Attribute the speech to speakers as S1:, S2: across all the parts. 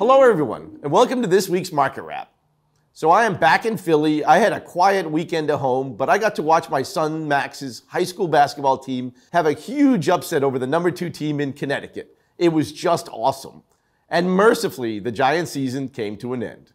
S1: Hello everyone, and welcome to this week's Market Wrap. So I am back in Philly. I had a quiet weekend at home, but I got to watch my son Max's high school basketball team have a huge upset over the number 2 team in Connecticut. It was just awesome. And mercifully, the Giants season came to an end.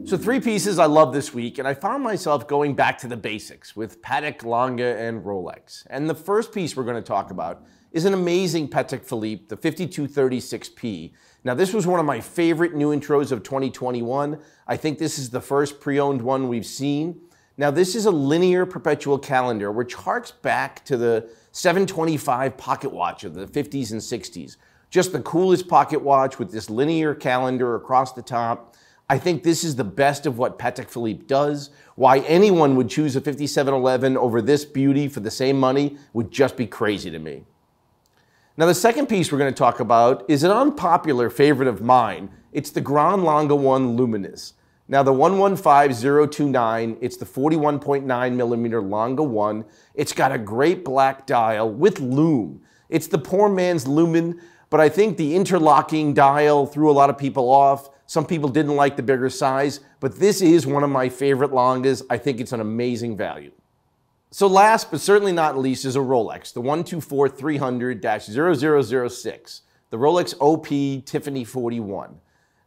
S1: So 3 pieces I love this week, and I found myself going back to the basics with Patek, Lange, and Rolex. And the first piece we're going to talk about is an amazing Patek Philippe, the 5236P. Now this was one of my favorite new intros of 2021. I think this is the first pre-owned one we've seen. Now this is a linear perpetual calendar which harks back to the 725 pocket watch of the 50s and 60s. Just the coolest pocket watch with this linear calendar across the top. I think this is the best of what Patek Philippe does. Why anyone would choose a 5711 over this beauty for the same money would just be crazy to me. Now the second piece we're going to talk about is an unpopular favorite of mine. It's the Grand Lange one Luminous. Now the 115029, it's the 41.9 millimeter Lange one. It's got a great black dial with lume. It's the poor man's lumen, but I think the interlocking dial threw a lot of people off. Some people didn't like the bigger size, but this is one of my favorite Langes. I think it's an amazing value. So last but certainly not least is a Rolex, the 124300-0006, the Rolex OP Tiffany 41.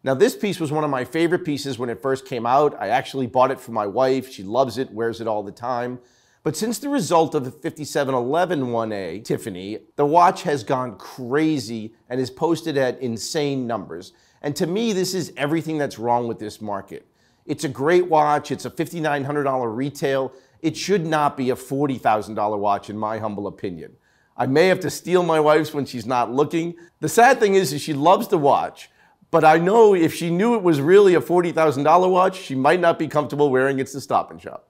S1: Now this piece was one of my favorite pieces when it first came out. I actually bought it for my wife. She loves it, wears it all the time. But since the result of the 5711 1A Tiffany, the watch has gone crazy and is posted at insane numbers. And to me, this is everything that's wrong with this market. It's a great watch. It's a $5,900 retail. It should not be a $40,000 watch, in my humble opinion. I may have to steal my wife's when she's not looking. The sad thing is she loves the watch, but I know if she knew it was really a $40,000 watch, she might not be comfortable wearing it to Stop and Shop.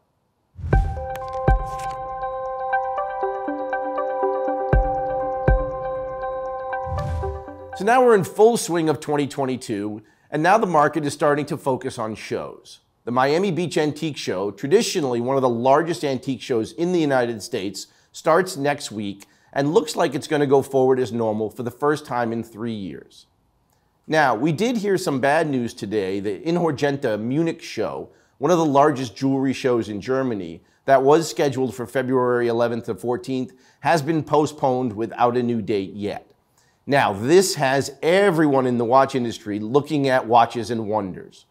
S1: So now we're in full swing of 2022, and now the market is starting to focus on shows. The Miami Beach Antique Show, traditionally one of the largest antique shows in the United States, starts next week and looks like it's going to go forward as normal for the first time in 3 years. Now, we did hear some bad news today. The Inhorgenta Munich show, one of the largest jewelry shows in Germany, that was scheduled for February 11th to 14th, has been postponed without a new date yet. Now, this has everyone in the watch industry looking at Watches and Wonders.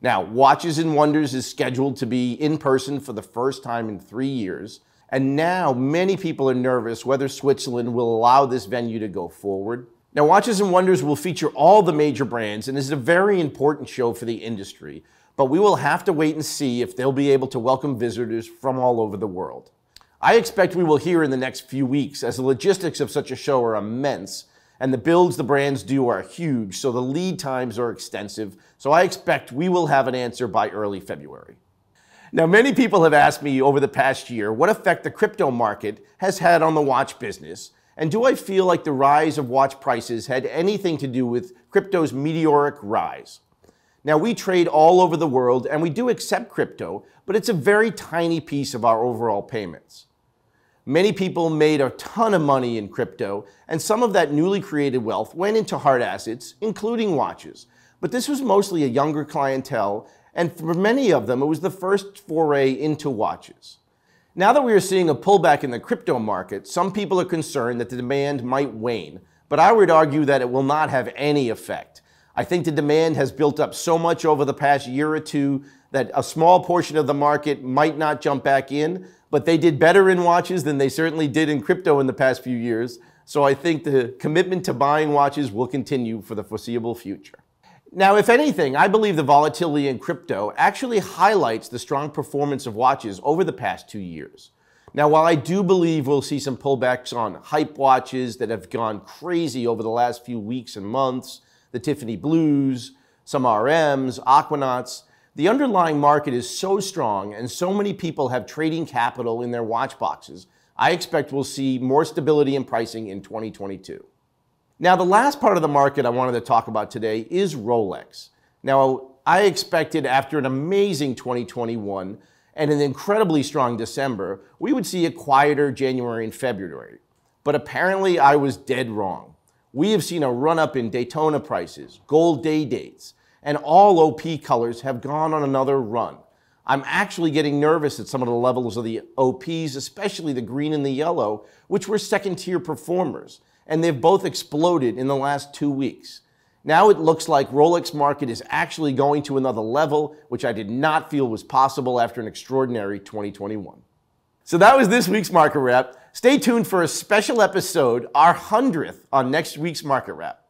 S1: Now, Watches and Wonders is scheduled to be in person for the first time in 3 years, and now many people are nervous whether Switzerland will allow this venue to go forward. Now, Watches and Wonders will feature all the major brands and is a very important show for the industry, but we will have to wait and see if they'll be able to welcome visitors from all over the world. I expect we will hear in the next few weeks, as the logistics of such a show are immense, and the builds the brands do are huge, so the lead times are extensive. So I expect we will have an answer by early February. Now, many people have asked me over the past year what effect the crypto market has had on the watch business, and do I feel like the rise of watch prices had anything to do with crypto's meteoric rise? Now, we trade all over the world, and we do accept crypto, but it's a very tiny piece of our overall payments. Many people made a ton of money in crypto, and some of that newly created wealth went into hard assets, including watches. But this was mostly a younger clientele, and for many of them, it was the first foray into watches. Now that we are seeing a pullback in the crypto market, some people are concerned that the demand might wane, but I would argue that it will not have any effect. I think the demand has built up so much over the past year or two that a small portion of the market might not jump back in, but they did better in watches than they certainly did in crypto in the past few years. So I think the commitment to buying watches will continue for the foreseeable future. Now, if anything, I believe the volatility in crypto actually highlights the strong performance of watches over the past 2 years. Now, while I do believe we'll see some pullbacks on hype watches that have gone crazy over the last few weeks and months, the Tiffany Blues, some RMs, Aquanauts, the underlying market is so strong and so many people have trading capital in their watch boxes, I expect we'll see more stability in pricing in 2022. Now, the last part of the market I wanted to talk about today is Rolex. Now, I expected after an amazing 2021 and an incredibly strong December, we would see a quieter January and February. But apparently I was dead wrong. We have seen a run-up in Daytona prices, gold day dates, and all OP colors have gone on another run. I'm actually getting nervous at some of the levels of the OPs, especially the green and the yellow, which were second-tier performers, and they've both exploded in the last 2 weeks. Now it looks like Rolex Market is actually going to another level, which I did not feel was possible after an extraordinary 2021. So that was this week's Market Wrap. Stay tuned for a special episode, our 100th, on next week's Market Wrap.